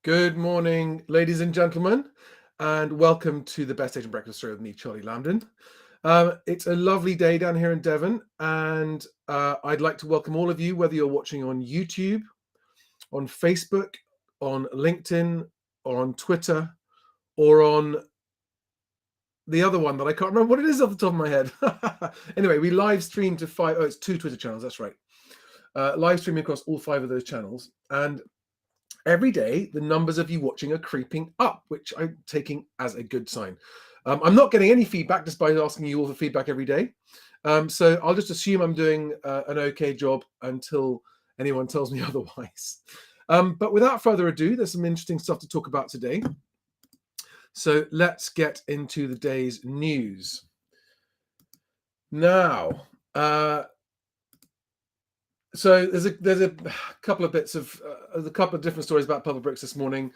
Good morning, ladies and gentlemen, and welcome to the Best Agent Breakfast show with me, Charlie Lamdin. It's a lovely day down here in Devon, and I'd like to welcome all of you, whether you're watching on YouTube, on Facebook, on LinkedIn, or on Twitter, or on the other one that I can't remember what it is off the top of my head. Anyway, we live stream to it's 2 Twitter channels, that's right. Live streaming across all 5 of those channels, and every day, the numbers of you watching are creeping up, which I'm taking as a good sign. I'm not getting any feedback despite asking you all for feedback every day. So I'll just assume I'm doing an okay job until anyone tells me otherwise. But without further ado, there's some interesting stuff to talk about today. So let's get into the day's news. Now, so there's a couple of bits of a couple of different stories about Purplebricks this morning.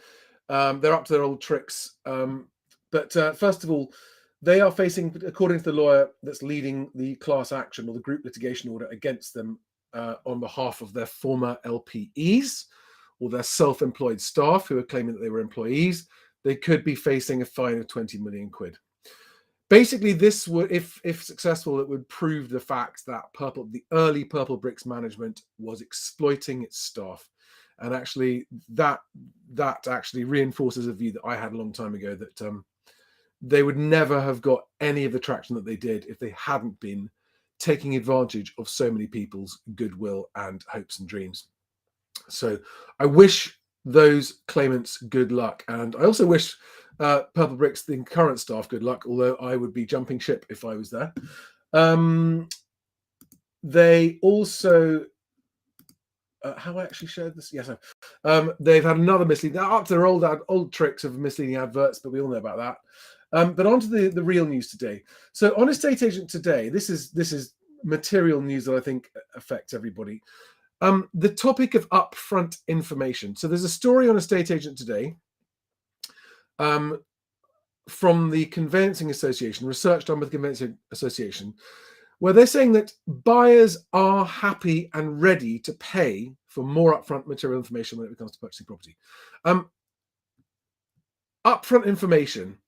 They're up to their old tricks. But first of all, they are facing, according to the lawyer that's leading the class action or the group litigation order against them on behalf of their former LPEs or their self-employed staff who are claiming that they were employees, they could be facing a fine of 20 million quid. Basically, this would, if successful, it would prove the fact that the early Purplebricks management was exploiting its staff, and actually that actually reinforces a view that I had a long time ago that they would never have got any of the traction that they did if they hadn't been taking advantage of so many people's goodwill and hopes and dreams. So I wish those claimants good luck, and I also wish Purplebricks, the current staff, good luck, although I would be jumping ship if I was there. They also, have I actually shared this? Yes, they've had another misleading, up to their old tricks of misleading adverts, but we all know about that. But on to the real news today. So on Estate Agent Today, this is material news that I think affects everybody. The topic of upfront information. So there's a story on Estate Agent Today from the Conveyancing Association, research done with the Conveyancing Association, where they're saying that buyers are happy and ready to pay for more upfront material information when it comes to purchasing property. Upfront information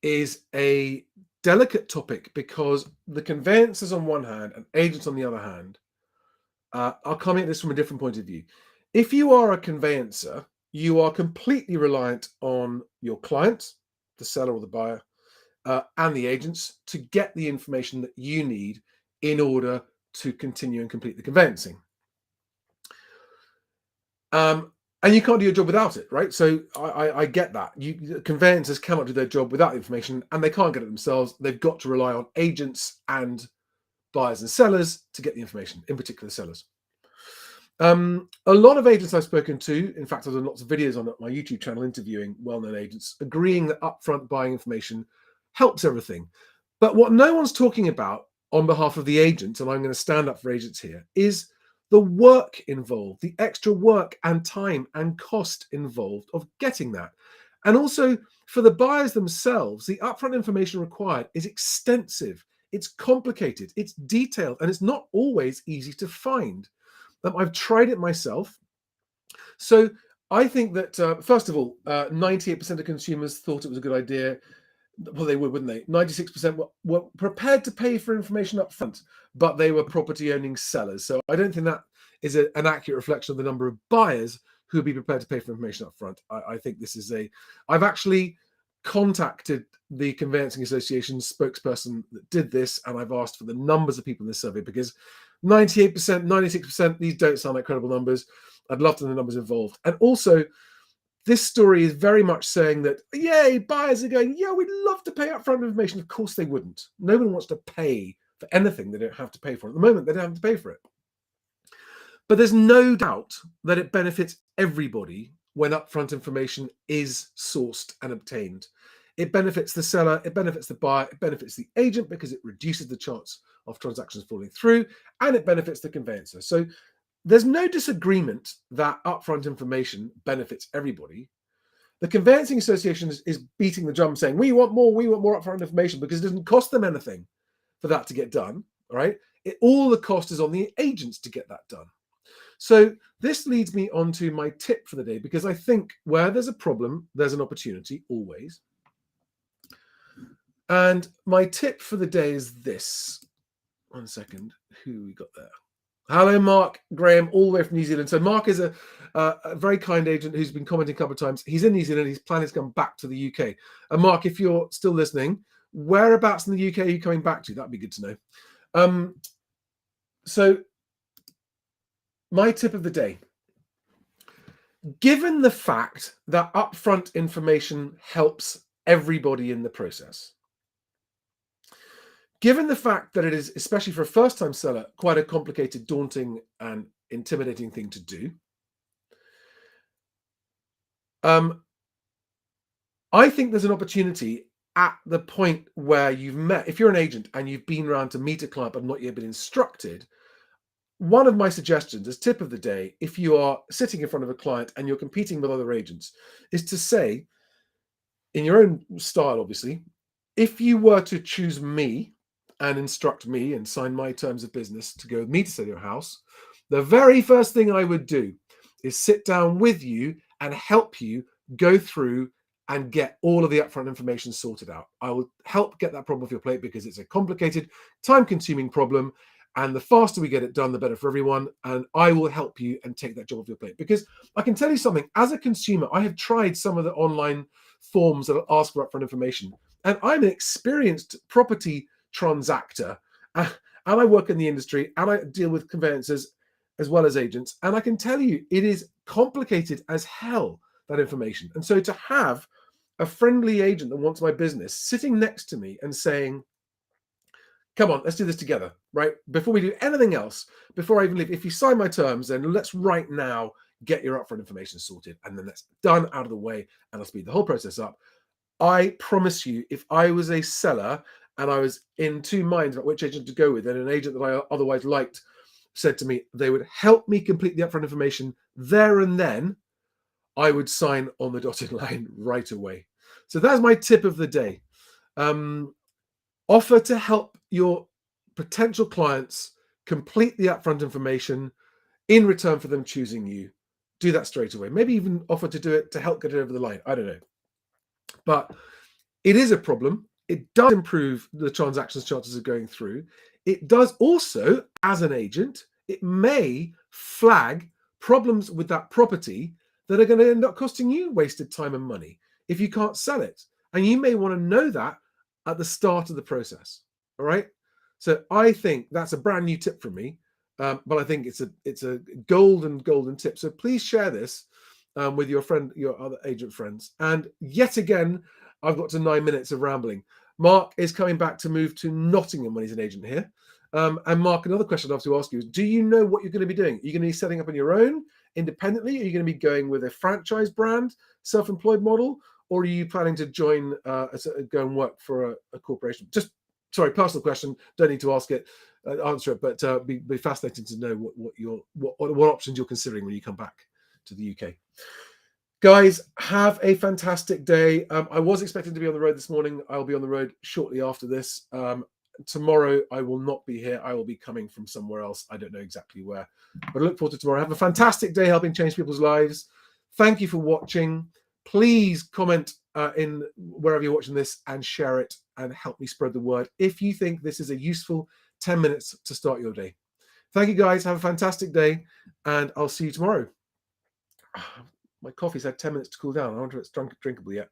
is a delicate topic because the conveyancers on one hand and agents on the other hand are coming at this from a different point of view. If you are a conveyancer, you are completely reliant on your client, the seller or the buyer, and the agents to get the information that you need in order to continue and complete the conveyancing. And you can't do your job without it, right? So I get that. Conveyancers cannot do their job without the information, and they can't get it themselves. They've got to rely on agents and buyers and sellers to get the information, in particular sellers. A lot of agents I've spoken to, in fact, I've done lots of videos on my YouTube channel interviewing well-known agents, agreeing that upfront buying information helps everything. But what no one's talking about on behalf of the agents, and I'm going to stand up for agents here, is the work involved, the extra work and time and cost involved of getting that. And also for the buyers themselves, the upfront information required is extensive, it's complicated, it's detailed, and it's not always easy to find. I've tried it myself. So I think that, first of all, 98% of consumers thought it was a good idea. Well, they would, wouldn't they? 96% were prepared to pay for information up front, but they were property-owning sellers. So I don't think that is an accurate reflection of the number of buyers who would be prepared to pay for information up front. I think this is I've actually contacted the Conveyancing Association spokesperson that did this, and I've asked for the numbers of people in this survey because 98%, 96%, these don't sound like credible numbers. I'd love to know the numbers involved. And also, this story is very much saying that, yay, buyers are going, yeah, we'd love to pay upfront information. Of course they wouldn't. No one wants to pay for anything they don't have to pay for. At the moment, they don't have to pay for it. But there's no doubt that it benefits everybody when upfront information is sourced and obtained. It benefits the seller, it benefits the buyer, it benefits the agent because it reduces the chance of transactions falling through, and it benefits the conveyancer. So there's no disagreement that upfront information benefits everybody. The Conveyancing Association is beating the drum saying, we want more upfront information because it doesn't cost them anything for that to get done, right? All the cost is on the agents to get that done. So this leads me on to my tip for the day, because I think where there's a problem, there's an opportunity always. And my tip for the day is this. One second, who we got there? Hello, Mark Graham, all the way from New Zealand. So Mark is a very kind agent who's been commenting a couple of times. He's in New Zealand. He's planning to come back to the UK. And Mark, if you're still listening, whereabouts in the UK are you coming back to? That'd be good to know. So my tip of the day, given the fact that upfront information helps everybody in the process, given the fact that it is, especially for a first-time seller, quite a complicated, daunting, and intimidating thing to do, I think there's an opportunity at the point where you've met, if you're an agent and you've been around to meet a client but not yet been instructed, one of my suggestions as tip of the day, if you are sitting in front of a client and you're competing with other agents, is to say, in your own style, obviously, if you were to choose me and instruct me and sign my terms of business to go with me to sell your house, the very first thing I would do is sit down with you and help you go through and get all of the upfront information sorted out. I will help get that problem off your plate, because it's a complicated, time-consuming problem. And the faster we get it done, the better for everyone. And I will help you and take that job off your plate. Because I can tell you something, as a consumer, I have tried some of the online forms that ask for upfront information. And I'm an experienced property transactor. And I work in the industry and I deal with conveyancers as well as agents. And I can tell you, it is complicated as hell, that information. And so to have a friendly agent that wants my business sitting next to me and saying, come on, let's do this together, right? Before we do anything else, before I even leave, if you sign my terms, then let's right now get your upfront information sorted, and then that's done, out of the way, and I'll speed the whole process up. I promise you, if I was a seller and I was in two minds about which agent to go with, and an agent that I otherwise liked said to me they would help me complete the upfront information there and then, I would sign on the dotted line right away. So that's my tip of the day. Offer to help your potential clients complete the upfront information in return for them choosing you. Do that straight away. Maybe even offer to do it to help get it over the line. I don't know. But it is a problem. It does improve the transactions chances of going through. It does also, as an agent, it may flag problems with that property that are going to end up costing you wasted time and money if you can't sell it. And you may want to know that at the start of the process. All right. So I think that's a brand new tip from me. But I think it's a golden tip. So please share this with your other agent friends. And yet again, I've got to 9 minutes of rambling. Mark is coming back to move to Nottingham when he's an agent here. And Mark, another question I'd love to ask you is, do you know what you're going to be doing? Are you going to be setting up on your own independently? Are you going to be going with a franchise brand, self-employed model? Or are you planning to join, go and work for a corporation? Just, sorry, personal question. Don't need to ask it, answer it, but be fascinating to know what options you're considering when you come back to the UK. Guys, have a fantastic day. I was expecting to be on the road this morning. I'll be on the road shortly after this. Tomorrow, I will not be here. I will be coming from somewhere else. I don't know exactly where, but I look forward to tomorrow. Have a fantastic day helping change people's lives. Thank you for watching. Please comment in wherever you're watching this and share it and help me spread the word if you think this is a useful 10 minutes to start your day. Thank you, guys. Have a fantastic day, and I'll see you tomorrow. My coffee's had 10 minutes to cool down. I wonder if it's drinkable yet.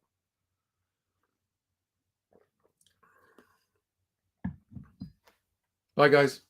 Bye, guys.